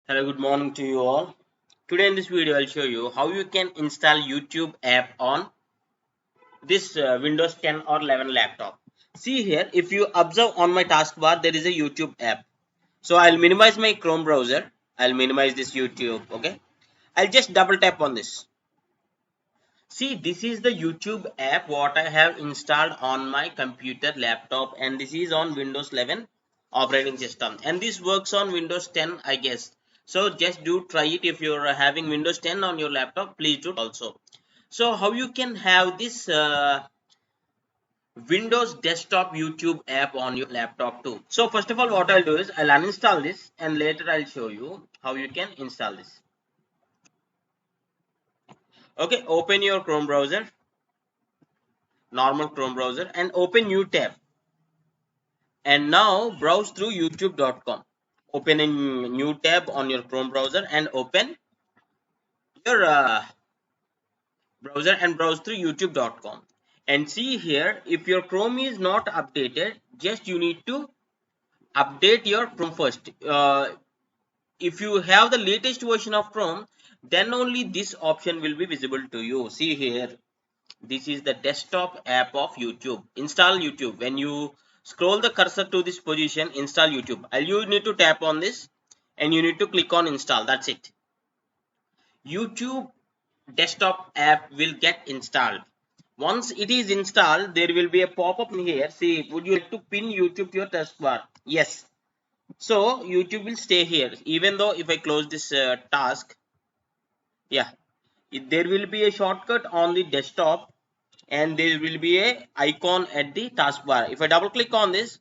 Hello, good morning to you all. Today in this video, I'll show you how you can install YouTube app on this Windows 10 or 11 laptop. See here, if you observe on my taskbar, there is a YouTube app. So I'll minimize my Chrome browser. I'll minimize this YouTube. Okay. I'll just double tap on this. See, this is the YouTube app what I have installed on my computer laptop, and this is on Windows 11 operating system, and this works on Windows 10, I guess. So just do try it. If you're having Windows 10 on your laptop, please do also. So how you can have this Windows desktop YouTube app on your laptop too. So first of all, what I'll do is I'll uninstall this, and later I'll show you how you can install this. Okay, open your Chrome browser, normal Chrome browser, and open new tab. And now browse through youtube.com. Open a new tab on your Chrome browser and open your browser and browse through youtube.com. And see here, if your Chrome is not updated, just you need to update your Chrome first. If you have the latest version of Chrome, then only this option will be visible to you. See here, this is the desktop app of YouTube. Install YouTube. When you scroll the cursor to this position, install YouTube. You need to tap on this and you need to click on install. That's it. YouTube desktop app will get installed. Once it is installed, there will be a pop-up here. See, would you like to pin YouTube to your taskbar? Yes. So YouTube will stay here. Even though if I close this task, yeah, there will be a shortcut on the desktop, and there will be a icon at the taskbar. If I double click on this,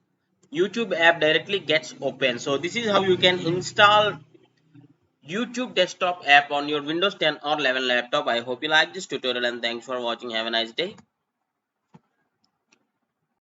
YouTube app directly gets open. So this is how you can install YouTube desktop app on your Windows 10 or 11 laptop. I hope you like this tutorial, and thanks for watching. Have a nice day.